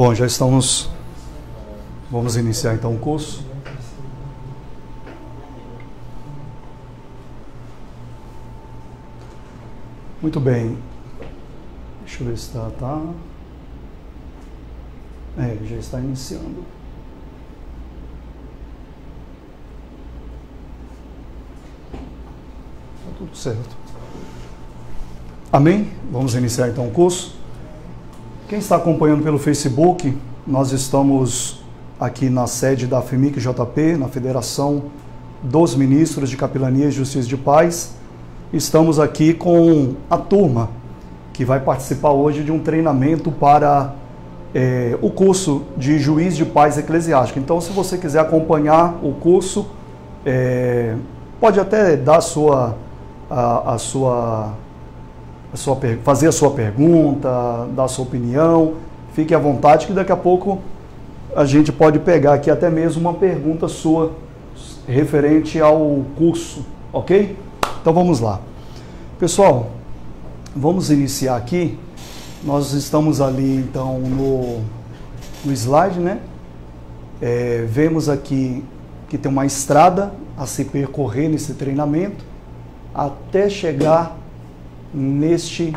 Bom, já estamos... Vamos iniciar então o curso. Muito bem. Deixa eu ver se tá. Já está iniciando. Tá tudo certo. Amém? Vamos iniciar então o curso. Quem está acompanhando pelo Facebook, nós estamos aqui na sede da FEMIC-JP, na Federação dos Ministros de Capelania e Justiça de Paz. Estamos aqui com a turma que vai participar hoje de um treinamento para o curso de Juiz de Paz Eclesiástico. Então, se você quiser acompanhar o curso, pode até dar fazer a sua pergunta, dar a sua opinião. Fique à vontade que daqui a pouco a gente pode pegar aqui até mesmo uma pergunta sua referente ao curso, ok? Então vamos lá. Pessoal, vamos iniciar aqui. Nós estamos ali então no slide, né? Vemos aqui que tem uma estrada a se percorrer nesse treinamento até chegar neste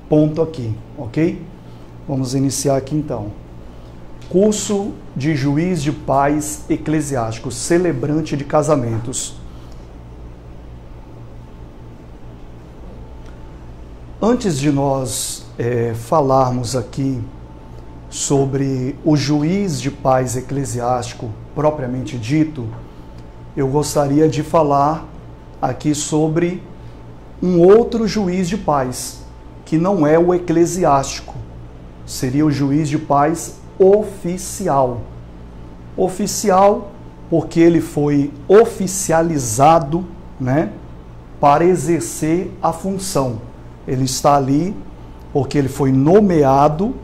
ponto aqui, ok? Vamos iniciar aqui então. Curso de Juiz de Paz Eclesiástico, celebrante de casamentos. Antes de nós falarmos aqui sobre o juiz de paz eclesiástico propriamente dito, eu gostaria de falar aqui sobre um outro juiz de paz, que não é o eclesiástico, seria o juiz de paz oficial. Oficial porque ele foi oficializado, né, para exercer a função. Ele está ali porque ele foi nomeado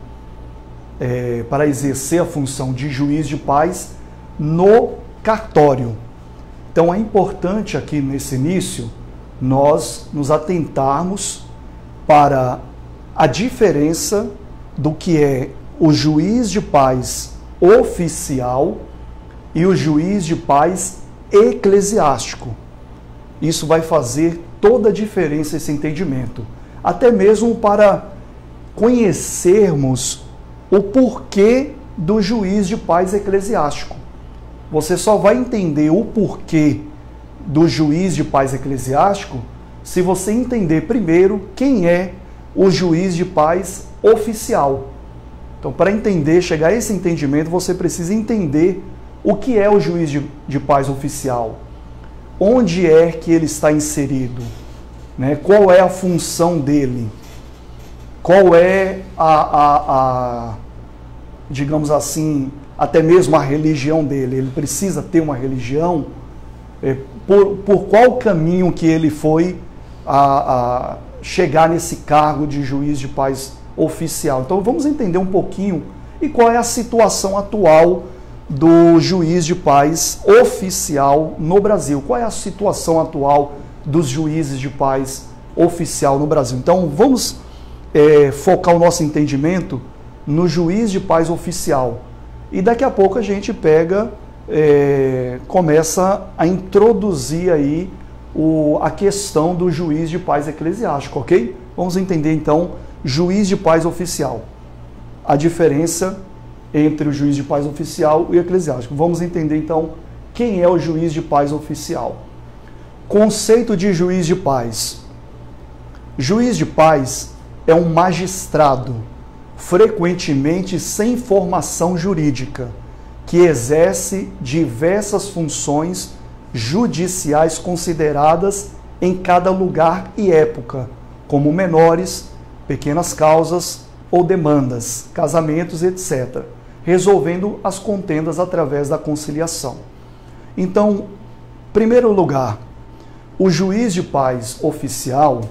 para exercer a função de juiz de paz no cartório. Então é importante aqui nesse início nós nos atentarmos para a diferença do que é o juiz de paz oficial e o juiz de paz eclesiástico. Isso vai fazer toda a diferença, esse entendimento. Até mesmo para conhecermos o porquê do juiz de paz eclesiástico. Você só vai entender o porquê do juiz de paz eclesiástico se você entender primeiro quem é o juiz de paz oficial. Então, para entender, chegar a esse entendimento, você precisa entender o que é o juiz de paz oficial. Onde é que ele está inserido? Né? Qual é a função dele? Qual é digamos assim, até mesmo a religião dele? Ele precisa ter uma religião? Por qual caminho que ele foi a chegar nesse cargo de juiz de paz oficial? Então vamos entender um pouquinho e qual é a situação atual do juiz de paz oficial no Brasil. Qual é a situação atual dos juízes de paz oficial no Brasil? Então vamos focar o nosso entendimento no juiz de paz oficial. E daqui a pouco a gente começa a introduzir aí a questão do juiz de paz eclesiástico, ok? Vamos entender então juiz de paz oficial. A diferença entre o juiz de paz oficial e o eclesiástico. Vamos entender então quem é o juiz de paz oficial. Conceito de juiz de paz. Juiz de paz é um magistrado, frequentemente sem formação jurídica, que exerce diversas funções judiciais consideradas em cada lugar e época, como menores, pequenas causas ou demandas, casamentos, etc., resolvendo as contendas através da conciliação. Então, em primeiro lugar, o juiz de paz oficial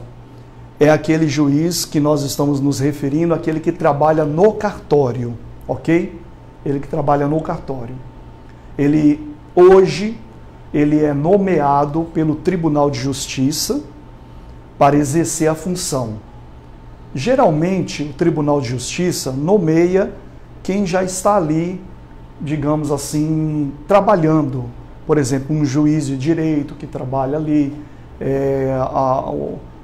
é aquele juiz que nós estamos nos referindo, aquele que trabalha no cartório, ok? Ele que trabalha no cartório. Hoje, ele é nomeado pelo Tribunal de Justiça para exercer a função. Geralmente, o Tribunal de Justiça nomeia quem já está ali, digamos assim, trabalhando. Por exemplo, um juiz de direito que trabalha ali,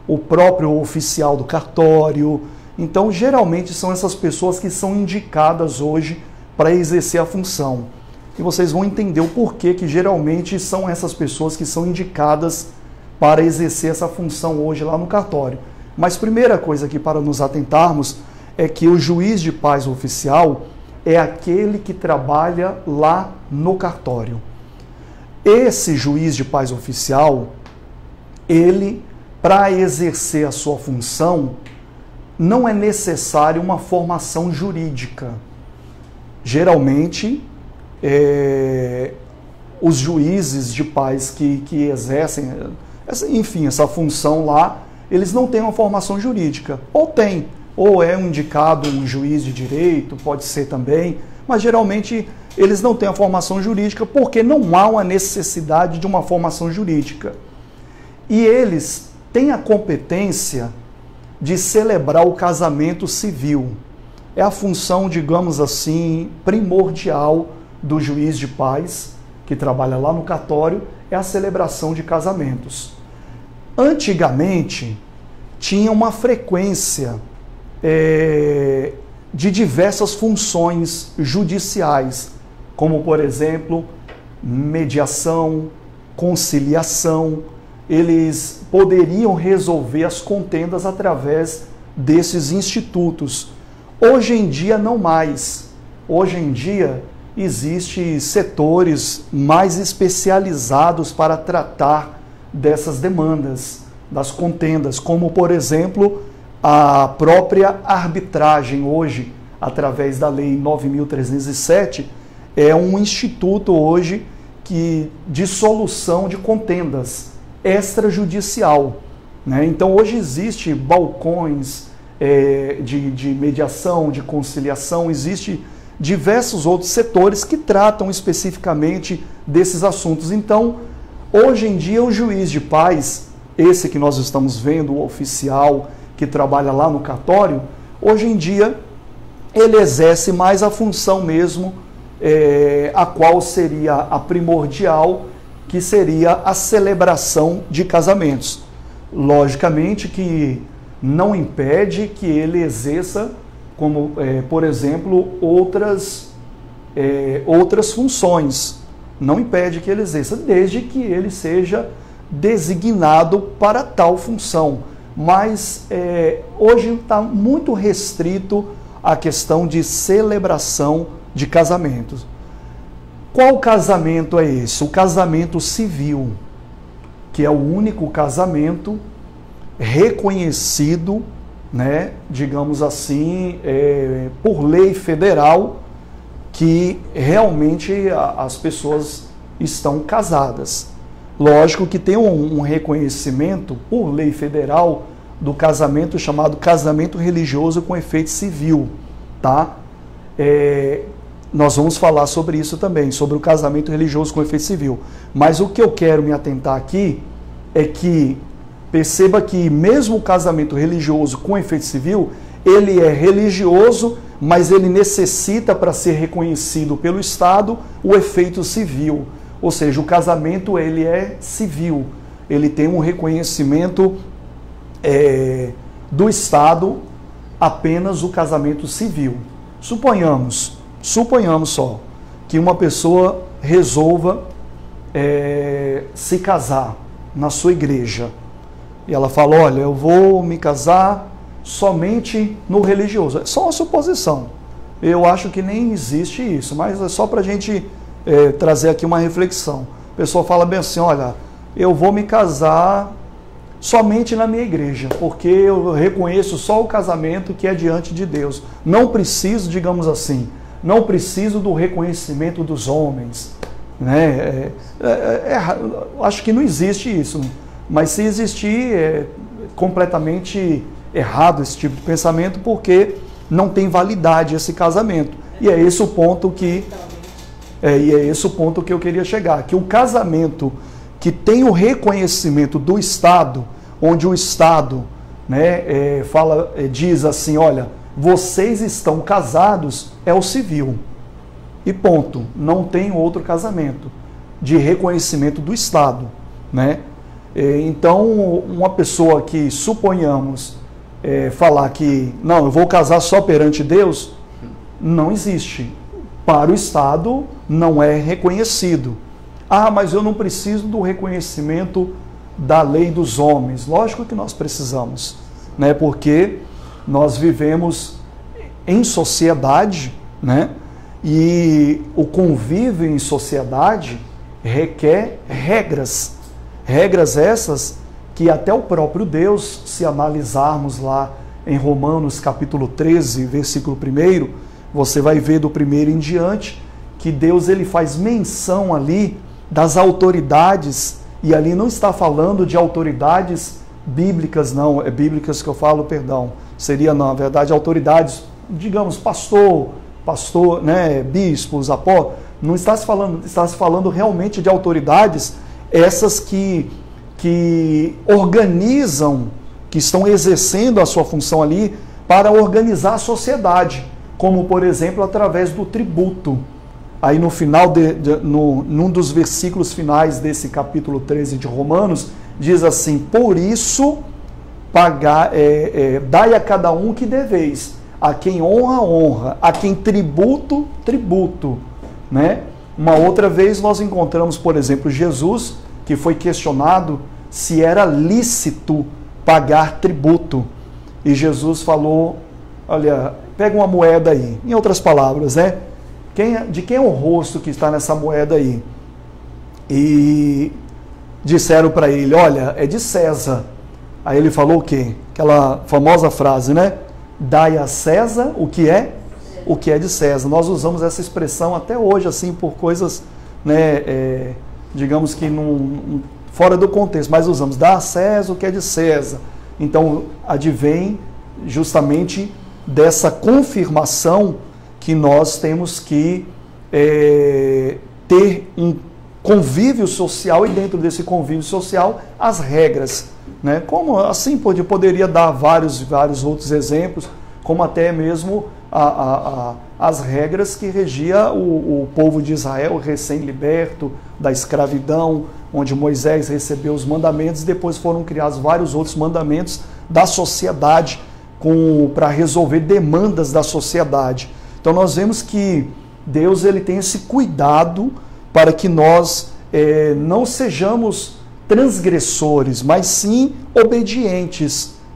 o próprio oficial do cartório. Então, geralmente são essas pessoas que são indicadas hoje para exercer a função. E vocês vão entender o porquê que geralmente são essas pessoas que são indicadas para exercer essa função hoje lá no cartório. Mas primeira coisa aqui para nos atentarmos é que o juiz de paz oficial é aquele que trabalha lá no cartório. Esse juiz de paz oficial, ele, para exercer a sua função, não é necessário uma formação jurídica. Geralmente, os juízes de paz que exercem, enfim, essa função lá, eles não têm uma formação jurídica. Ou tem, ou é indicado um juiz de direito, pode ser também, mas geralmente eles não têm a formação jurídica porque não há uma necessidade de uma formação jurídica. E eles têm a competência de celebrar o casamento civil. É a função, digamos assim, primordial do juiz de paz, que trabalha lá no cartório, é a celebração de casamentos. Antigamente, tinha uma frequência de diversas funções judiciais, como, por exemplo, mediação, conciliação. Eles poderiam resolver as contendas através desses institutos. Hoje em dia, não mais. Hoje em dia, existem setores mais especializados para tratar dessas demandas, das contendas, como, por exemplo, a própria arbitragem hoje, através da Lei 9.307, é um instituto hoje de solução de contendas extrajudicial, né? Então, hoje existe balcões de mediação, de conciliação, existe diversos outros setores que tratam especificamente desses assuntos. Então, hoje em dia, o juiz de paz, esse que nós estamos vendo, o oficial que trabalha lá no cartório, hoje em dia ele exerce mais a função mesmo, a qual seria a primordial, que seria a celebração de casamentos. Logicamente que não impede que ele exerça, como, por exemplo, outras funções. Não impede que ele exerça, desde que ele seja designado para tal função. Mas hoje está muito restrito a questão de celebração de casamentos. Qual casamento é esse? O casamento civil, que é o único casamento reconhecido, né, digamos assim, por lei federal, que realmente as pessoas estão casadas. Lógico que tem um reconhecimento por lei federal do casamento chamado casamento religioso com efeito civil, tá? Nós vamos falar sobre isso também, sobre o casamento religioso com efeito civil. Mas o que eu quero me atentar aqui é que perceba que mesmo o casamento religioso com efeito civil, ele é religioso, mas ele necessita, para ser reconhecido pelo Estado, o efeito civil. Ou seja, o casamento ele é civil, ele tem um reconhecimento do Estado, apenas o casamento civil. Suponhamos só que uma pessoa resolva se casar na sua igreja. E ela fala, olha, eu vou me casar somente no religioso. É só uma suposição. Eu acho que nem existe isso, mas é só para a gente trazer aqui uma reflexão. A pessoa fala bem assim, olha, eu vou me casar somente na minha igreja, porque eu reconheço só o casamento que é diante de Deus. Não preciso, digamos assim, não preciso do reconhecimento dos homens, né? Acho que não existe isso, mas se existir, é completamente errado esse tipo de pensamento, porque não tem validade esse casamento. E é esse o ponto que eu queria chegar, que o casamento que tem o reconhecimento do Estado, onde o Estado, né, diz assim, olha, vocês estão casados, é o civil. E ponto. Não tem outro casamento de reconhecimento do Estado, né? Então, uma pessoa que, suponhamos, falar que, não, eu vou casar só perante Deus, não existe. Para o Estado, não é reconhecido. Ah, mas eu não preciso do reconhecimento da lei dos homens. Lógico que nós precisamos, né? Porque nós vivemos em sociedade, né? E o convívio em sociedade requer regras. Regras essas que até o próprio Deus, se analisarmos lá em Romanos capítulo 13, versículo 1, você vai ver do primeiro em diante que Deus ele faz menção ali das autoridades, e ali não está falando de autoridades bíblicas, não, é bíblicas que eu falo, perdão, seria na verdade autoridades, digamos, pastor, né, bispos, apóstolos, não está se falando realmente de autoridades, essas que organizam, que estão exercendo a sua função ali para organizar a sociedade, como por exemplo através do tributo. Aí no final, num dos versículos finais desse capítulo 13 de Romanos, diz assim, por isso dai a cada um que deveis, a quem honra, honra, a quem tributo, tributo, né? Uma outra vez nós encontramos, por exemplo, Jesus, que foi questionado se era lícito pagar tributo. E Jesus falou, olha, pega uma moeda aí. Em outras palavras, né? De quem é o rosto que está nessa moeda aí? E disseram para ele, olha, é de César. Aí ele falou o quê? Aquela famosa frase, né? Dai a César o que é de César. Nós usamos essa expressão até hoje, assim, por coisas, né, digamos que fora do contexto, mas usamos, dá a César o que é de César. Então, advém justamente dessa confirmação que nós temos que ter um convívio social, e dentro desse convívio social, as regras, né? Como assim poderia dar vários outros exemplos, como até mesmo as regras que regia o povo de Israel recém-liberto da escravidão, onde Moisés recebeu os mandamentos, e depois foram criados vários outros mandamentos da sociedade para resolver demandas da sociedade. Então nós vemos que Deus ele tem esse cuidado para que nós não sejamos transgressores, mas sim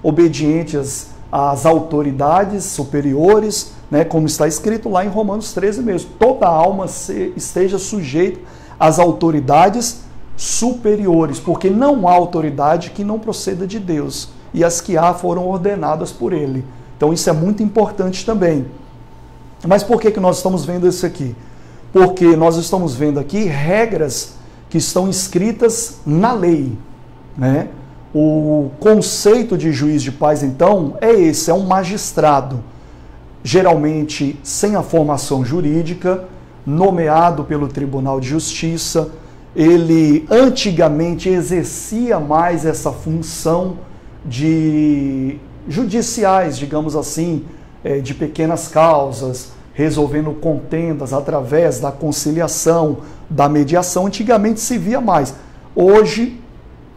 obedientes às autoridades superiores, né, como está escrito lá em Romanos 13 mesmo. Toda alma esteja sujeita às autoridades superiores, porque não há autoridade que não proceda de Deus, e as que há foram ordenadas por Ele. Então isso é muito importante também. Mas por que nós estamos vendo isso aqui? Porque nós estamos vendo aqui regras que estão escritas na lei, né? O conceito de juiz de paz, então, é esse, é um magistrado, geralmente sem a formação jurídica, nomeado pelo Tribunal de Justiça. Ele antigamente exercia mais essa função de judiciais, digamos assim, de pequenas causas, resolvendo contendas através da conciliação, da mediação. Antigamente se via mais. Hoje,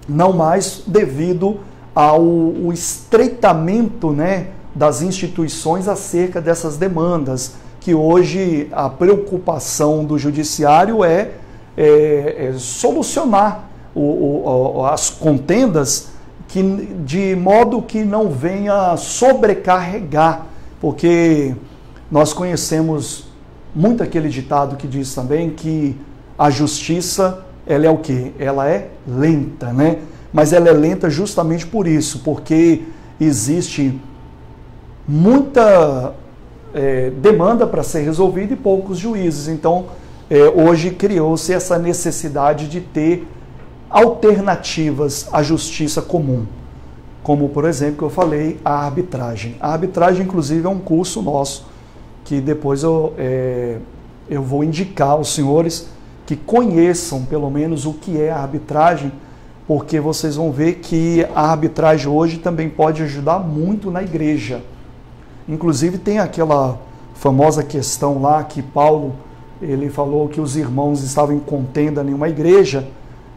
não mais, devido ao estreitamento, né, das instituições acerca dessas demandas, que hoje a preocupação do judiciário é solucionar as contendas de modo que não venha sobrecarregar, porque nós conhecemos muito aquele ditado que diz também que a justiça, ela é o quê? Ela é lenta, né? Mas ela é lenta justamente por isso, porque existe muita demanda para ser resolvida e poucos juízes. Então, hoje criou-se essa necessidade de ter alternativas à justiça comum, como, por exemplo, que eu falei, a arbitragem. A arbitragem, inclusive, é um curso nosso, que depois eu vou indicar aos senhores que conheçam, pelo menos, o que é a arbitragem, porque vocês vão ver que a arbitragem hoje também pode ajudar muito na igreja. Inclusive tem aquela famosa questão lá que Paulo, ele falou que os irmãos estavam em contenda em uma igreja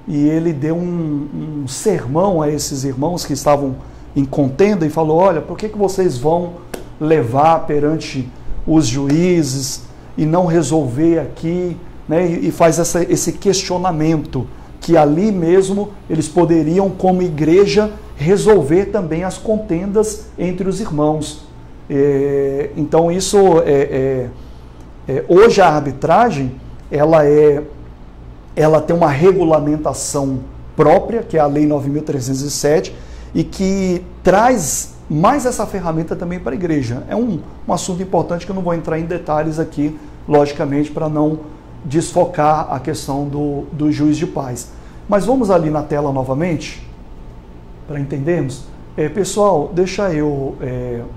e ele deu um sermão a esses irmãos que estavam em contenda e falou, olha, por que vocês vão levar perante os juízes e não resolver aqui, né? E faz esse questionamento que ali mesmo eles poderiam, como igreja, resolver também as contendas entre os irmãos. Então isso hoje a arbitragem ela tem uma regulamentação própria, que é a Lei 9.307, e que traz mais essa ferramenta também para a igreja. É um assunto importante que eu não vou entrar em detalhes aqui, logicamente, para não desfocar a questão do juiz de paz. Mas vamos ali na tela novamente, para entendermos. Pessoal, deixa eu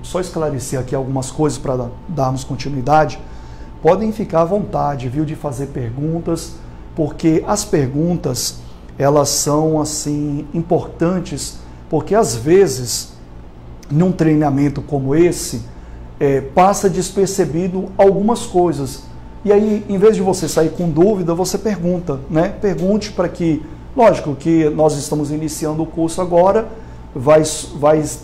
só esclarecer aqui algumas coisas para darmos continuidade. Podem ficar à vontade, viu, de fazer perguntas, porque as perguntas, elas são, assim, importantes, porque às vezes, num treinamento como esse, passa despercebido algumas coisas. E aí, em vez de você sair com dúvida, você pergunta, né? Pergunte para que, lógico que nós estamos iniciando o curso agora, vai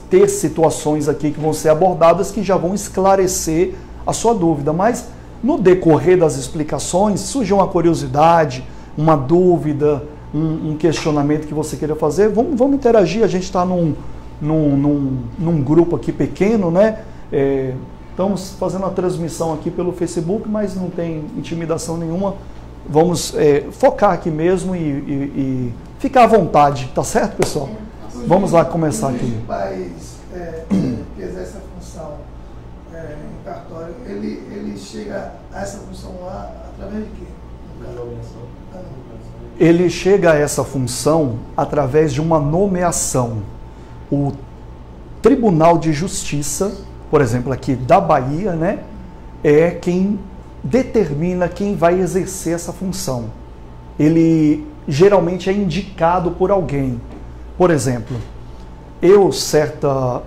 ter situações aqui que vão ser abordadas que já vão esclarecer a sua dúvida, mas no decorrer das explicações, surge uma curiosidade, uma dúvida, um questionamento que você queira fazer, vamos interagir. A gente está num grupo aqui pequeno, né? Estamos fazendo a transmissão aqui pelo Facebook, mas não tem intimidação nenhuma. Vamos focar aqui mesmo e ficar à vontade, tá certo, pessoal? Vamos lá começar aqui. O pais que exerce a função em cartório, ele chega a essa função lá através de quê? Ele chega a essa função através de uma nomeação. O Tribunal de Justiça, por exemplo, aqui da Bahia, né, é quem determina quem vai exercer essa função. Ele geralmente é indicado por alguém. Por exemplo, eu, certa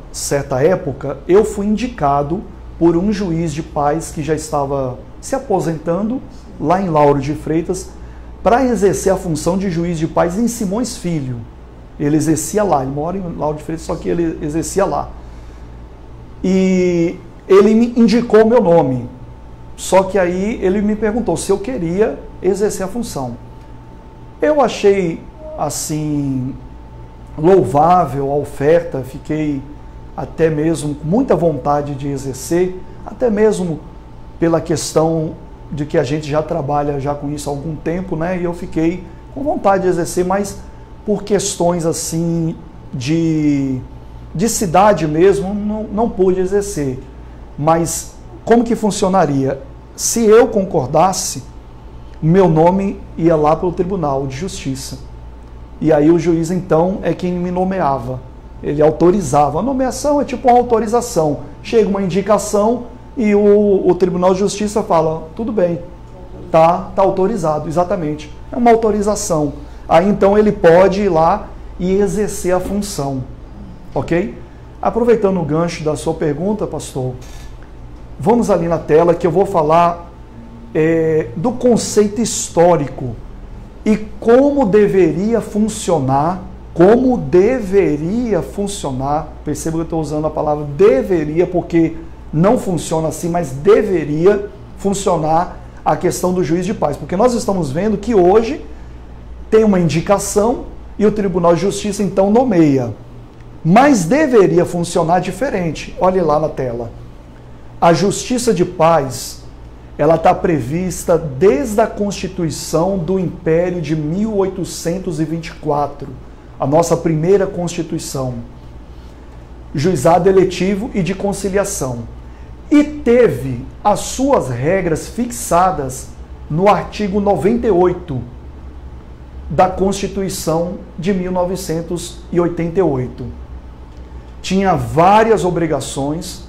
época, eu fui indicado por um juiz de paz que já estava se aposentando lá em Lauro de Freitas para exercer a função de juiz de paz em Simões Filho. Ele exercia lá, ele mora em Lauro de Freitas, só que ele exercia lá. E ele me indicou meu nome, só que aí ele me perguntou se eu queria exercer a função. Eu achei, assim, louvável a oferta, fiquei até mesmo com muita vontade de exercer, até mesmo pela questão de que a gente já trabalha já com isso há algum tempo, né? E eu fiquei com vontade de exercer, mas por questões assim de cidade mesmo, não pude exercer. Mas como que funcionaria? Se eu concordasse, meu nome ia lá para o Tribunal de Justiça. E aí o juiz, então, é quem me nomeava. Ele autorizava. A nomeação é tipo uma autorização. Chega uma indicação e o Tribunal de Justiça fala, tudo bem, tá autorizado, exatamente. É uma autorização. Aí, então, ele pode ir lá e exercer a função. Ok? Aproveitando o gancho da sua pergunta, pastor, vamos ali na tela que eu vou falar do conceito histórico e como deveria funcionar, perceba que eu estou usando a palavra deveria, porque não funciona assim, mas deveria funcionar a questão do juiz de paz, porque nós estamos vendo que hoje tem uma indicação e o Tribunal de Justiça então nomeia, mas deveria funcionar diferente. Olhe lá na tela. A Justiça de Paz, ela está prevista desde a Constituição do Império de 1824, a nossa primeira Constituição. Juizado eletivo e de conciliação. E teve as suas regras fixadas no artigo 98 da Constituição de 1988. Tinha várias obrigações,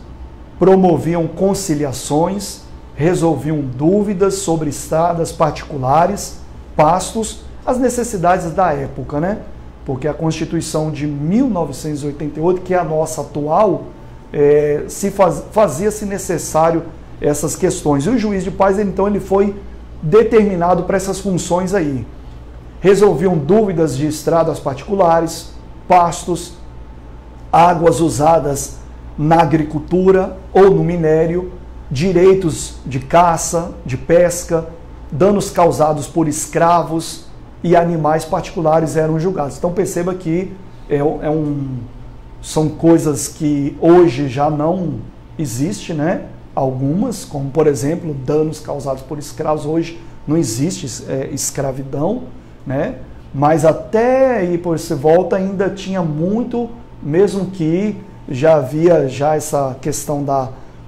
promoviam conciliações, resolviam dúvidas sobre estradas particulares, pastos, as necessidades da época, né? Porque a Constituição de 1988, que é a nossa atual, fazia-se necessário essas questões. E o juiz de paz, então, ele foi determinado para essas funções aí. Resolviam dúvidas de estradas particulares, pastos, águas usadas na agricultura ou no minério, direitos de caça, de pesca, danos causados por escravos e animais particulares eram julgados. Então perceba que são coisas que hoje já não existem, né? Algumas, como por exemplo, danos causados por escravos, hoje não existe escravidão, né? Mas até aí por essa volta ainda tinha muito, mesmo que já havia essa questão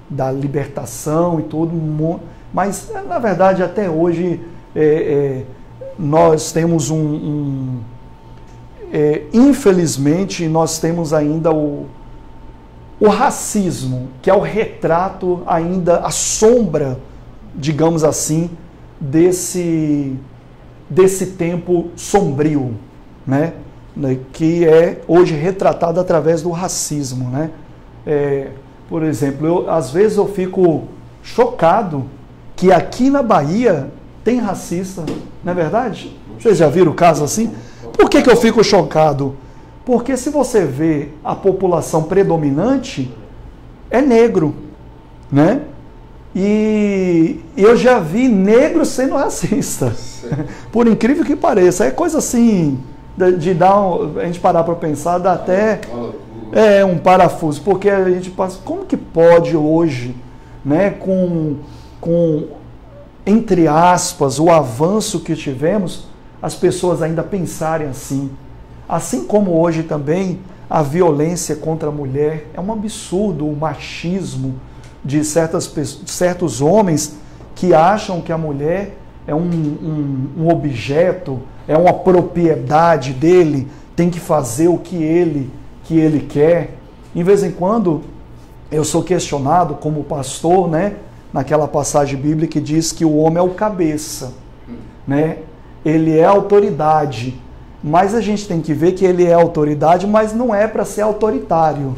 da libertação e tudo, mas na verdade até hoje nós temos infelizmente nós temos ainda o racismo, que é o retrato ainda, a sombra, digamos assim, desse tempo sombrio, né? Que é hoje retratado através do racismo, né? Por exemplo, às vezes eu fico chocado que aqui na Bahia tem racista, não é verdade? Vocês já viram o caso assim? Por que eu fico chocado? Porque se você vê a população predominante, é negro, né? E eu já vi negro sendo racista. Por incrível que pareça. É coisa assim, de dar a gente parar para pensar, dá até um parafuso. Porque a gente passa, como que pode hoje, né, com entre aspas, o avanço que tivemos, as pessoas ainda pensarem assim. Assim como hoje também a violência contra a mulher é um absurdo, o machismo de certos homens que acham que a mulher é um objeto, é uma propriedade dele, tem que fazer o que ele quer. Em vez em quando eu sou questionado como pastor, né, naquela passagem bíblica que diz que o homem é o cabeça, né? Ele é autoridade, mas a gente tem que ver que ele é autoridade, mas não é para ser autoritário.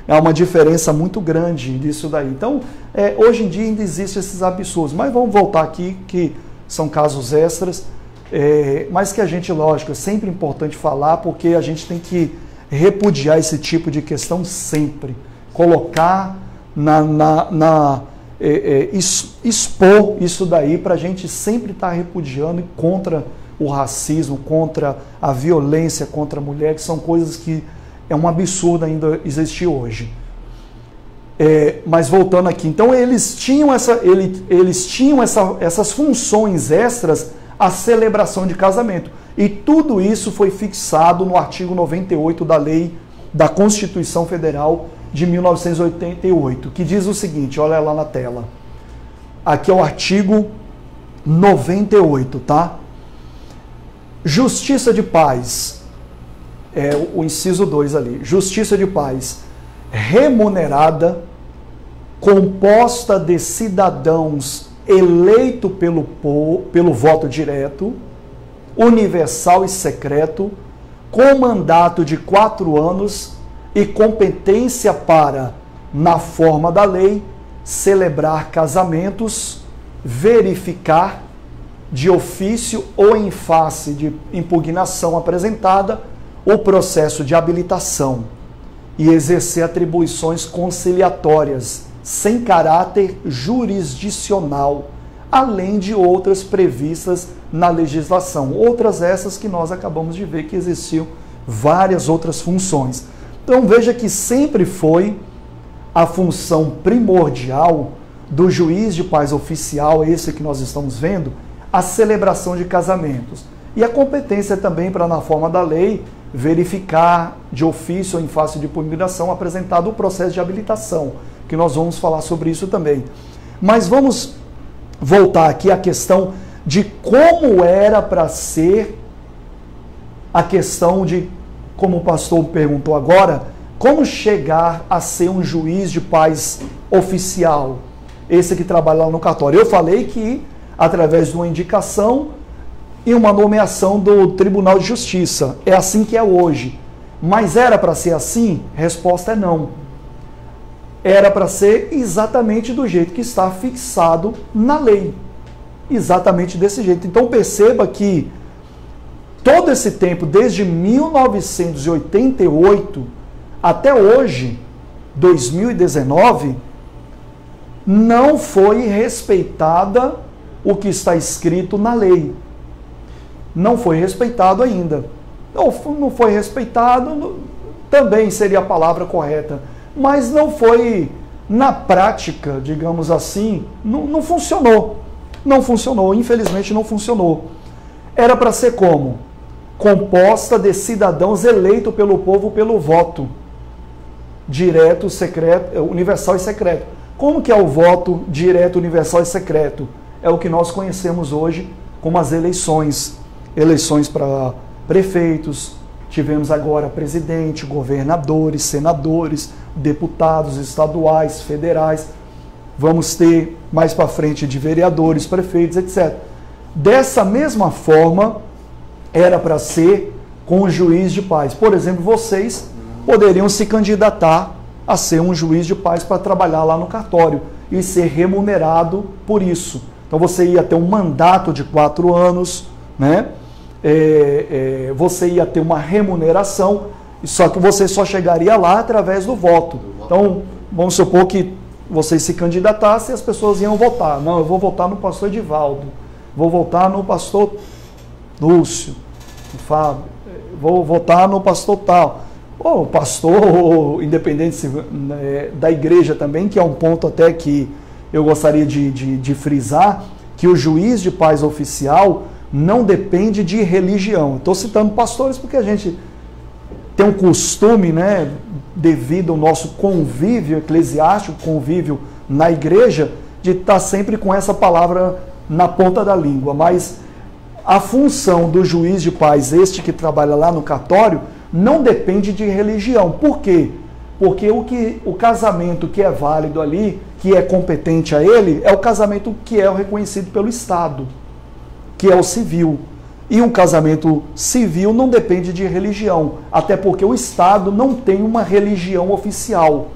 É uma diferença muito grande disso daí. Então, hoje em dia ainda existem esses absurdos, mas vamos voltar aqui, que são casos extras, mas que a gente, lógico, é sempre importante falar, porque a gente tem que repudiar esse tipo de questão sempre. Colocar expor isso daí para a gente sempre estar repudiando contra o racismo, contra a violência contra a mulher, que são coisas que é um absurdo ainda existir hoje. Mas voltando aqui, então eles tinham essas funções extras à celebração de casamento. E tudo isso foi fixado no artigo 98 da Lei da Constituição Federal de 1988, que diz o seguinte, olha lá na tela. Aqui é o artigo 98, tá? Justiça de paz, o inciso 2 ali. Justiça de paz remunerada, composta de cidadãos eleitos pelo voto direto, universal e secreto, com mandato de 4 anos e competência para, na forma da lei, celebrar casamentos, verificar de ofício ou em face de impugnação apresentada o processo de habilitação e exercer atribuições conciliatórias sem caráter jurisdicional, além de outras previstas na legislação. Outras essas que nós acabamos de ver que existiam várias outras funções. Então veja que sempre foi a função primordial do juiz de paz oficial, esse que nós estamos vendo, a celebração de casamentos. E a competência também para, na forma da lei, verificar de ofício ou em face de impugnação apresentado o processo de habilitação, que nós vamos falar sobre isso também. Mas vamos voltar aqui à questão de como era para ser a questão de, como o pastor perguntou agora, como chegar a ser um juiz de paz oficial, esse que trabalha lá no cartório. Eu falei que através de uma indicação e uma nomeação do Tribunal de Justiça. É assim que é hoje. Mas era para ser assim? Resposta é não. era para ser exatamente do jeito que está fixado na lei. Exatamente desse jeito. Então perceba que todo esse tempo, desde 1988 até hoje, 2019, não foi respeitada o que está escrito na lei. Não foi respeitado ainda. Não foi respeitado, também seria a palavra correta, mas não foi, na prática, digamos assim, não funcionou. Não funcionou, infelizmente não funcionou. Era para ser como? Composta de cidadãos eleitos pelo povo pelo voto. Direto, secreto, universal e secreto. Como que é o voto direto, universal e secreto? É o que nós conhecemos hoje como as eleições. Eleições para prefeitos, tivemos agora presidente, governadores, senadores, deputados estaduais, federais. Vamos ter mais para frente de vereadores, prefeitos, etc. Dessa mesma forma, era para ser com o juiz de paz. Por exemplo, vocês poderiam se candidatar a ser um juiz de paz para trabalhar lá no cartório e ser remunerado por isso. Então você ia ter um mandato de 4 anos, né? Você ia ter uma remuneração, só que você só chegaria lá através do voto. Então, vamos supor que vocês se candidatassem e as pessoas iam votar. Não, eu vou votar no pastor Edivaldo, vou votar no pastor Lúcio, no Fábio, vou votar no pastor tal. Ou o pastor, independente da igreja também, que é um ponto até que eu gostaria de frisar, que o juiz de paz oficial não depende de religião. Estou citando pastores porque a gente tem um costume, né, devido ao nosso convívio eclesiástico, convívio na igreja, de estar sempre com essa palavra na ponta da língua. Mas a função do juiz de paz, este que trabalha lá no cartório, não depende de religião. Por quê? Porque o casamento que é válido ali, que é competente a ele, é o casamento que é reconhecido pelo Estado, que é o civil. E um casamento civil não depende de religião, até porque o Estado não tem uma religião oficial.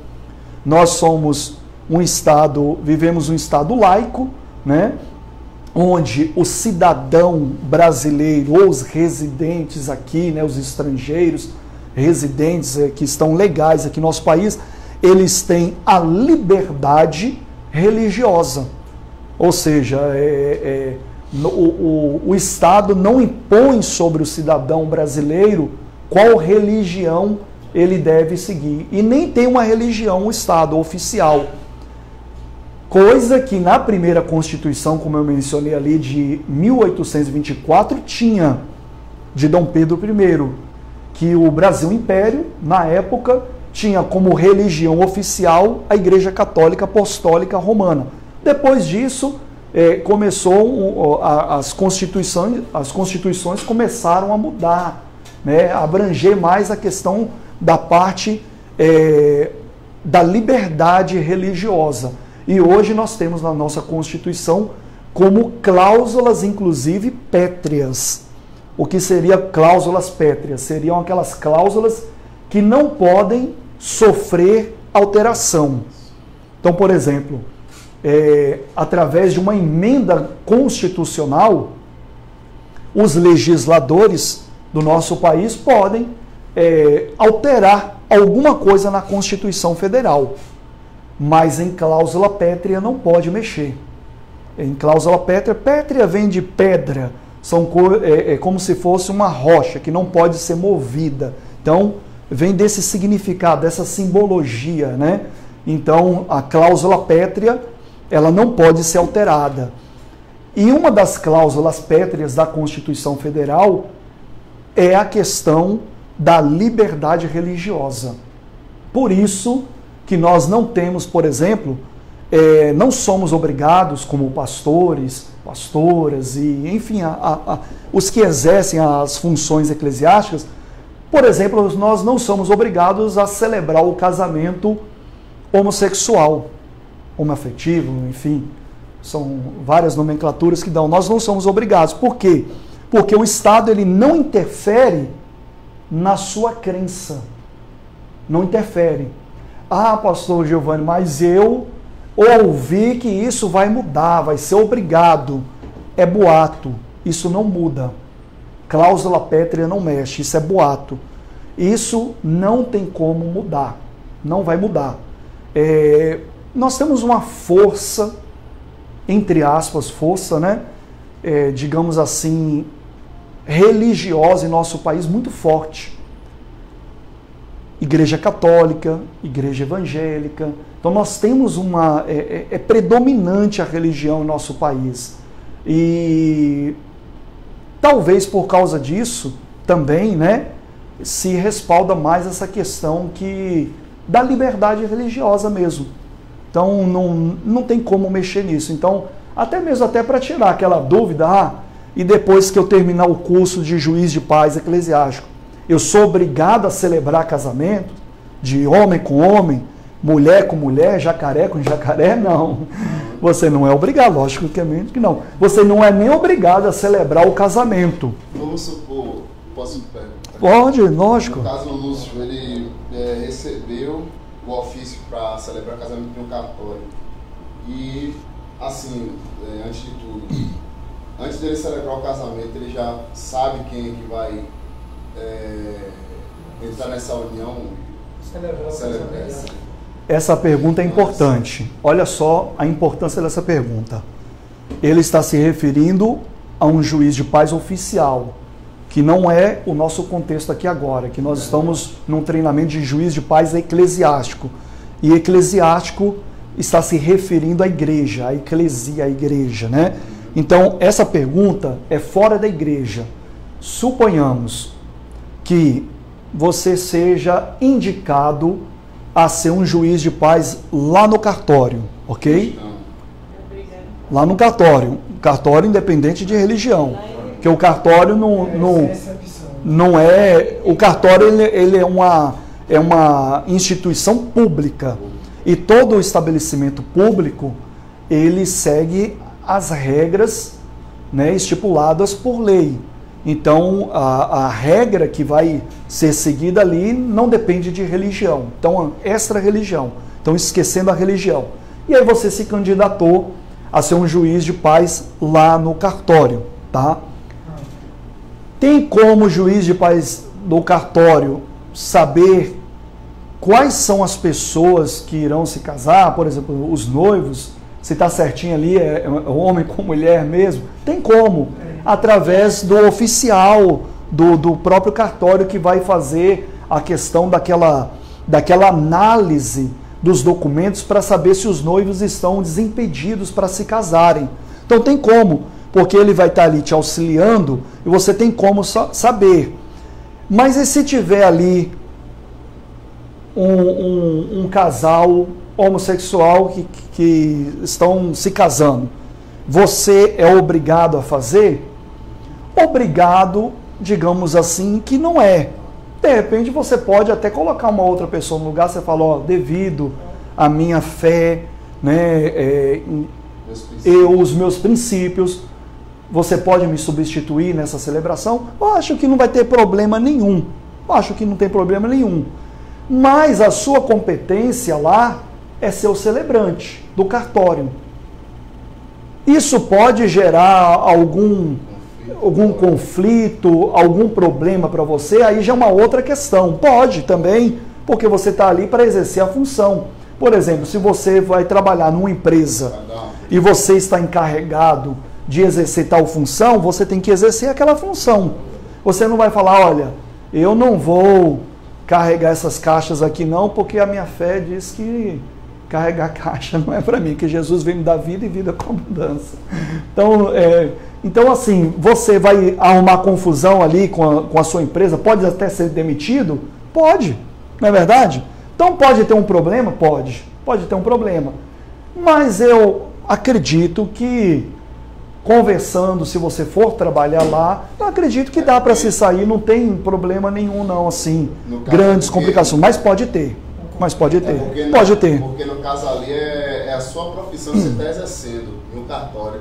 Nós somos um Estado, vivemos um Estado laico, né? Onde o cidadão brasileiro, ou os residentes aqui, né, os estrangeiros, residentes que estão legais aqui no nosso país, eles têm a liberdade religiosa. Ou seja, o Estado não impõe sobre o cidadão brasileiro qual religião ele deve seguir. E nem tem uma religião, o Estado oficial. Coisa que na primeira Constituição, como eu mencionei ali, de 1824, tinha, de Dom Pedro I, que o Brasil Império, na época, tinha como religião oficial a Igreja Católica Apostólica Romana. Depois disso, as constituições começaram a mudar, né, a abranger mais a questão da parte da liberdade religiosa. E hoje nós temos na nossa Constituição como cláusulas, inclusive, pétreas. O que seria cláusulas pétreas? Seriam aquelas cláusulas que não podem sofrer alteração. Então, por exemplo, através de uma emenda constitucional, os legisladores do nosso país podem alterar alguma coisa na Constituição Federal. Mas em cláusula pétrea não pode mexer. Em cláusula pétrea vem de pedra, como se fosse uma rocha que não pode ser movida. Então, vem desse significado, dessa simbologia, né? Então, a cláusula pétrea, ela não pode ser alterada. E uma das cláusulas pétreas da Constituição Federal é a questão da liberdade religiosa. Por isso que nós não temos, por exemplo, não somos obrigados, como pastores, pastoras e, enfim, os que exercem as funções eclesiásticas, por exemplo, nós não somos obrigados a celebrar o casamento homossexual, homoafetivo, enfim, são várias nomenclaturas que dão. Nós não somos obrigados. Por quê? Porque o Estado ele não interfere na sua crença. Não interfere. Ah, pastor Giovanni, mas eu ouvi que isso vai mudar, vai ser obrigado. É boato, isso não muda. Cláusula pétrea não mexe, isso é boato. Isso não tem como mudar, não vai mudar. Nós temos uma força, entre aspas, força, né? Digamos assim, religiosa em nosso país muito forte. Igreja católica, igreja evangélica. Então nós temos é predominante a religião em nosso país. E talvez por causa disso também, né, se respalda mais essa questão da liberdade religiosa mesmo. Então não tem como mexer nisso. Então, até para tirar aquela dúvida, e depois que eu terminar o curso de juiz de paz eclesiástico, eu sou obrigado a celebrar casamento de homem com homem, mulher com mulher, jacaré com jacaré? Não. Você não é obrigado, lógico que não. Você não é nem obrigado a celebrar o casamento. Vamos supor, posso perguntar? Pode, lógico. No caso, o Lúcio, ele recebeu o ofício para celebrar casamento em um cartório. E, assim, antes de tudo, antes dele celebrar o casamento, ele já sabe quem é que vai entrar nessa união, celebrar. Essa pergunta é importante. Olha só a importância dessa pergunta. Ele está se referindo a um juiz de paz oficial, que não é o nosso contexto aqui agora, que nós estamos num treinamento de juiz de paz eclesiástico. E eclesiástico está se referindo à igreja, à eclesia, à igreja, né? Então, essa pergunta é fora da igreja. Suponhamos que você seja indicado a ser um juiz de paz lá no cartório, ok? Lá no cartório independente de religião, porque o cartório não é... O cartório ele é uma instituição pública, e todo o estabelecimento público ele segue as regras, né, estipuladas por lei. Então, a regra que vai ser seguida ali não depende de religião. Então, extra-religião. Então, esquecendo a religião. E aí você se candidatou a ser um juiz de paz lá no cartório, tá? Tem como o juiz de paz do cartório saber quais são as pessoas que irão se casar? Por exemplo, os noivos, se está certinho ali, é homem com mulher mesmo? Tem como. Através do oficial do próprio cartório, que vai fazer a questão daquela análise dos documentos para saber se os noivos estão desimpedidos para se casarem. Então tem como, porque ele vai estar ali te auxiliando e você tem como saber. Mas e se tiver ali um casal homossexual que estão se casando? Você é obrigado a fazer? Obrigado, digamos assim, que não é. De repente você pode até colocar uma outra pessoa no lugar, você fala, devido à minha fé, né, os meus princípios, você pode me substituir nessa celebração? Eu acho que não vai ter problema nenhum. Eu acho que não tem problema nenhum. Mas a sua competência lá é ser o celebrante do cartório. Isso pode gerar algum conflito, algum problema para você, aí já é uma outra questão. Pode também, porque você está ali para exercer a função. Por exemplo, se você vai trabalhar numa empresa e você está encarregado de exercer tal função, você tem que exercer aquela função. Você não vai falar, olha, eu não vou carregar essas caixas aqui não, porque a minha fé diz que carregar caixa não é para mim, que Jesus veio me dar vida e vida com abundância. Então, assim, você vai arrumar confusão ali com a sua empresa, pode até ser demitido? Pode, não é verdade? Então pode ter um problema? Pode ter um problema. Mas eu acredito que, conversando, se você for trabalhar lá, eu acredito que dá para se sair, não tem problema nenhum não, assim, grandes complicações, mas pode ter. Pode ter. Porque no caso ali é a sua profissão que você está exercendo no cartório,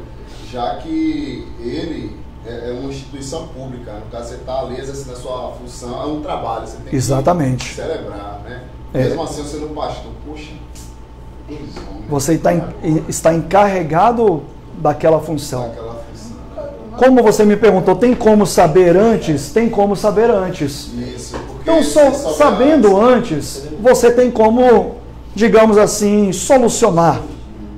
já que ele é uma instituição pública. No caso, você está ali exercendo a sua função, é um trabalho, você tem Exatamente. que celebrar, né? Mesmo assim, eu sendo pastor, puxa, você está encarregado daquela função. Como você me perguntou, tem como saber antes? Tem como saber antes. Isso, então, sabendo antes, você tem como, digamos assim, solucionar,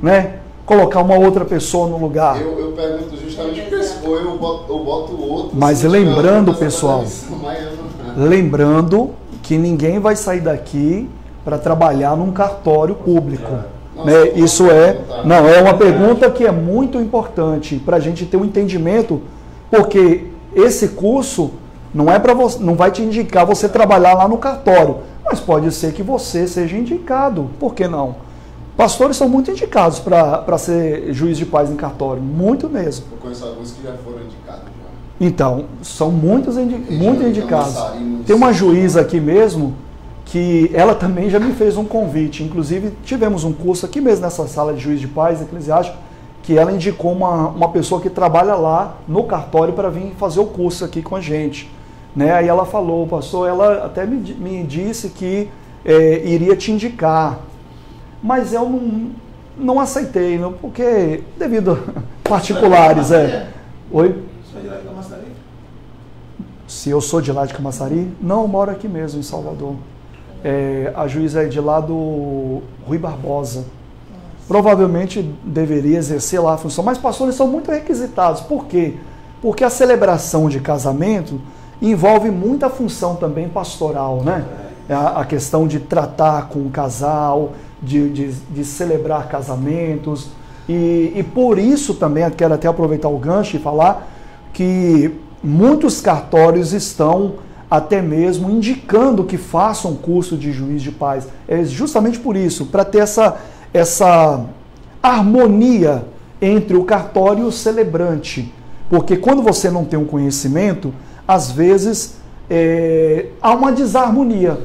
né? Colocar uma outra pessoa no lugar. Eu pergunto justamente porque se for eu boto o outro. Mas lembrando, pessoal, lembrando que ninguém vai sair daqui para trabalhar num cartório público. Né? Isso é uma pergunta que é muito importante para a gente ter um entendimento, porque esse curso não é para você, não vai te indicar você trabalhar lá no cartório, mas pode ser que você seja indicado. Por que não? Pastores são muito indicados para ser juiz de paz em cartório, muito mesmo. Eu conheço alguns que já foram indicados. Então, são muito indicados. Tem uma juíza aqui mesmo, que ela também já me fez um convite. Inclusive, tivemos um curso aqui mesmo nessa sala de juiz de paz eclesiástico, que ela indicou uma pessoa que trabalha lá no cartório para vir fazer o curso aqui com a gente. Né? Aí ela falou, pastor, ela até me disse que iria te indicar. Mas eu não aceitei, não, porque devido a particulares. Oi? Sou de lá de Camaçari? Se eu sou de lá de Camaçari? Não, eu moro aqui mesmo, em Salvador. A juíza é de lá do Rui Barbosa. Provavelmente deveria exercer lá a função, mas pastores são muito requisitados. Por quê? Porque a celebração de casamento envolve muita função também pastoral, né? A questão de tratar com o casal, de celebrar casamentos, e por isso também quero até aproveitar o gancho e falar que muitos cartórios estão até mesmo indicando que façam curso de juiz de paz. É justamente por isso, para ter essa harmonia entre o cartório e o celebrante. Porque quando você não tem um conhecimento, às vezes há uma desarmonia.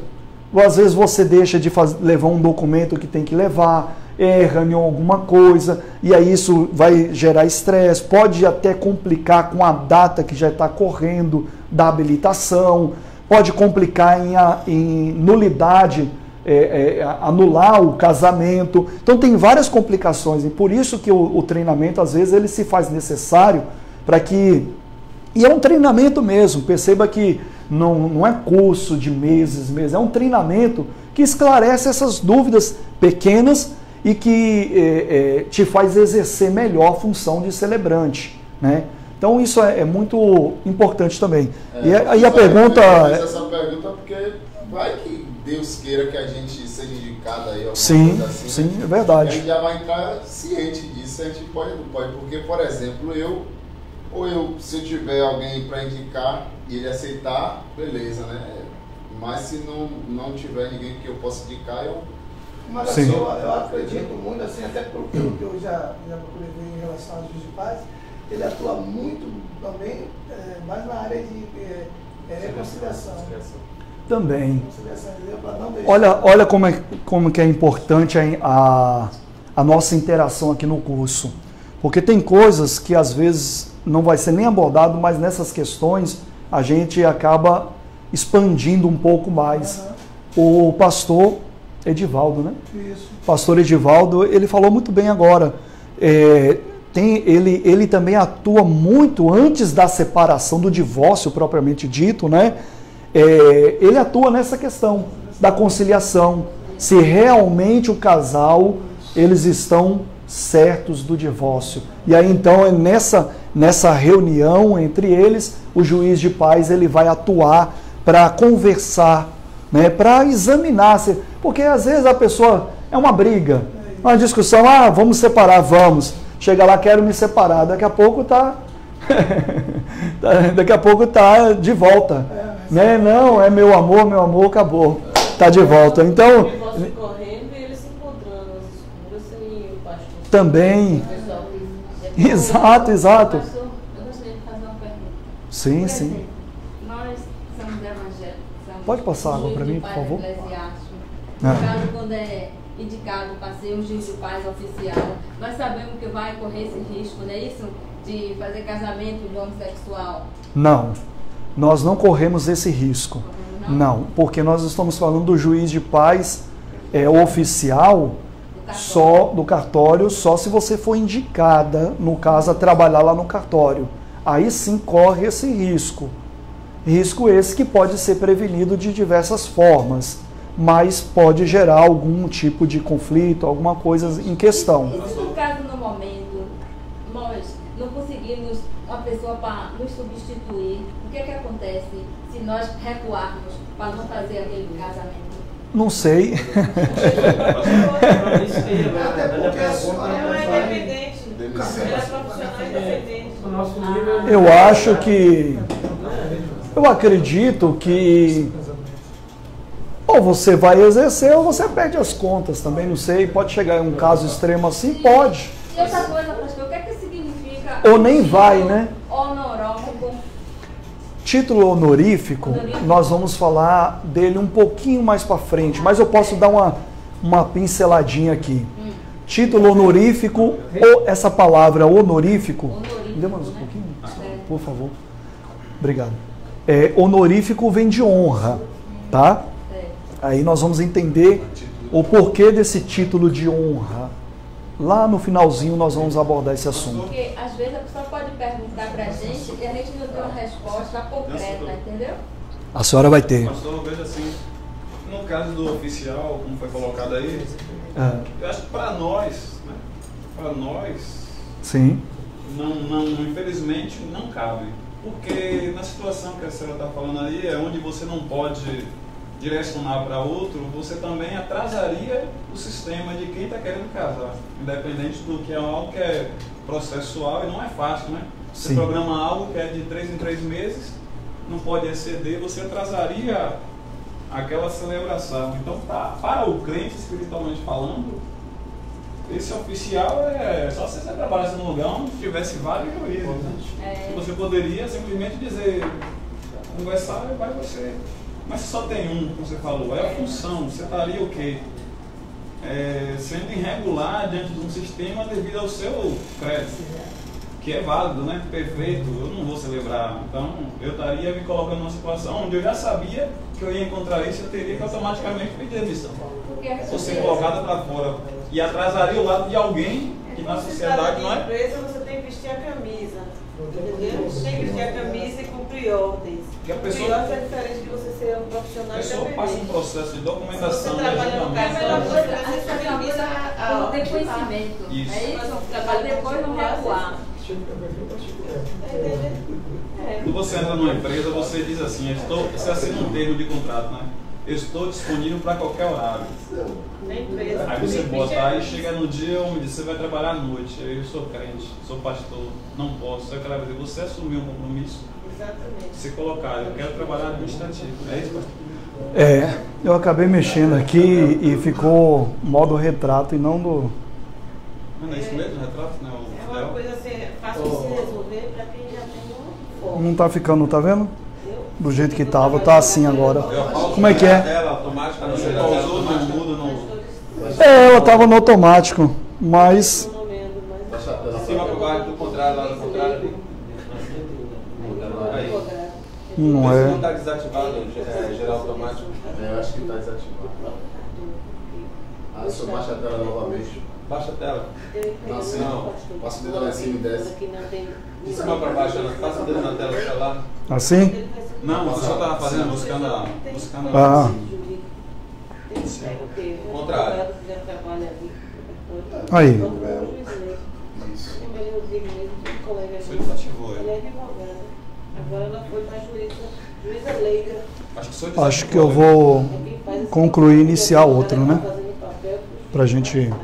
Ou às vezes você deixa de levar um documento que tem que levar, erra em alguma coisa, e aí isso vai gerar estresse, pode até complicar com a data que já está correndo da habilitação, pode complicar em nulidade, anular o casamento. Então tem várias complicações, e por isso que o treinamento às vezes ele se faz necessário para que... E é um treinamento mesmo, perceba que não é curso de meses, é um treinamento que esclarece essas dúvidas pequenas e que te faz exercer melhor a função de celebrante, né? Então isso é muito importante também. E aí a pergunta... Essa pergunta porque vai que Deus queira que a gente seja indicado aí. Sim, coisa assim, sim, né? É verdade. A gente já vai entrar ciente disso, a gente pode ou não pode, porque, por exemplo, se eu tiver alguém para indicar e ele aceitar, beleza, né? Mas se não tiver ninguém que eu possa indicar, Mas assim, eu acredito muito, assim, até pelo que eu já procurei ver em relação ao juiz de paz, ele atua muito também, mais na área de reconciliação. Também. Reconciliação, olha como que é importante a nossa interação aqui no curso. Porque tem coisas que às vezes não vai ser nem abordado, mas nessas questões a gente acaba expandindo um pouco mais. O pastor Edivaldo, né? Isso. Pastor Edivaldo, ele falou muito bem agora. Ele também atua muito antes da separação, do divórcio propriamente dito, né? Ele atua nessa questão da conciliação. Se realmente o casal, eles estão certos do divórcio. E aí então nessa reunião entre eles, o juiz de paz ele vai atuar para conversar, né, para examinar, porque às vezes a pessoa é uma briga, uma discussão, vamos separar, vamos. Chega lá, quero me separar, daqui a pouco daqui a pouco tá de volta, né? Não, é meu amor, acabou, tá de volta. Então também. Exato. Pastor, eu gostaria de fazer uma pergunta. Sim. Nós somos evangélicos. Pode passar água para mim, por favor? No caso, quando é indicado para ser um juiz de paz oficial, nós sabemos que vai correr esse risco, não é isso? De fazer casamento de homossexual. Não. Nós não corremos esse risco. Não, porque nós estamos falando do juiz de paz oficial só do cartório, só se você for indicada, no caso, a trabalhar lá no cartório. Aí sim corre esse risco. Risco esse que pode ser prevenido de diversas formas, mas pode gerar algum tipo de conflito, alguma coisa em questão. E se no caso, no momento, nós não conseguimos uma pessoa para nos substituir, o que acontece se nós recuarmos para não fazer aquele casamento? Não sei. Até porque a senhora é independente. Ela é profissional independente. Eu acredito que ou você vai exercer ou você perde as contas, também não sei, pode chegar em um caso extremo assim, pode. E outra coisa, pastor, o que é que significa ou nem vai, né? Honorífico. Título honorífico, nós vamos falar dele um pouquinho mais para frente, mas eu posso dar uma pinceladinha aqui. Título honorífico, ou essa palavra honorífico, dê mais um pouquinho, por favor. Obrigado. Honorífico vem de honra, tá? Aí nós vamos entender o porquê desse título de honra. Lá no finalzinho nós vamos abordar esse assunto. Porque às vezes a pessoa pode perguntar pra gente e a gente não tem uma resposta concreta, entendeu? A senhora vai ter. Pastor, veja assim, no caso do oficial, como foi colocado aí, eu acho que para nós, né? Para nós, sim, não, infelizmente não cabe. Porque na situação que a senhora está falando aí, é onde você não pode direcionar para outro, você também atrasaria o sistema de quem está querendo casar, independente do que é algo que é processual e não é fácil, né? Você programa algo que é de 3 em 3 meses, não pode exceder, você atrasaria aquela celebração. Então, para o crente, espiritualmente falando, esse oficial só se você trabalhasse num lugar onde tivesse vários juízes, né? Você poderia simplesmente dizer, conversar e vai você. Mas se só tem um, como você falou, é a função, você estaria o quê? Sendo irregular diante de um sistema devido ao seu crédito, que é válido, né? Perfeito, eu não vou celebrar. Então, eu estaria me colocando numa situação onde eu já sabia que eu ia encontrar isso, eu teria que automaticamente pedir demissão. Ou ser colocada para fora. E atrasaria o lado de alguém que na sociedade não é. Na empresa você tem que vestir a camisa. Entendeu? Você tem que vestir a camisa e cumprir ordens. E a pessoa, cumprir ordens é diferente de você ser um profissional independente. A pessoa passa um processo de documentação. Você trabalha no caso, a melhor coisa é você A camisa não tem conhecimento. Isso. É isso? Para depois não recuar. Quando você entra numa empresa, você diz assim, você assina um termo de contrato, né? Eu estou disponível para qualquer horário. Aí você bota, aí chega no dia, me diz, você vai trabalhar à noite. Eu sou crente, sou pastor, não posso. Eu quero dizer, você assumiu um compromisso. Exatamente. Se colocar, eu quero trabalhar administrativo. É isso, pastor? Eu acabei mexendo aqui e ficou modo retrato e não do... Não é isso mesmo, retrato? Não, é uma coisa assim, fácil de se resolver para quem já tem um foco. Não tá ficando, tá vendo? Do jeito que tava, tá assim agora. Como é que é? Ela tava no automático, mas... Não é. Não está desativado, geral automático? Eu acho que está desativado. Se eu baixar a tela novamente. Baixa a tela. Não, passa o dedo lá em cima e desce. De cima para baixo, passa o dedo na tela do celular. Assim? Não, você só estava fazendo, buscando. Contrário. Aí. Você desativou ele. Ela é advogada. Agora ela foi para juíza leiga. Acho que eu vou concluir e iniciar outro, né? Pra gente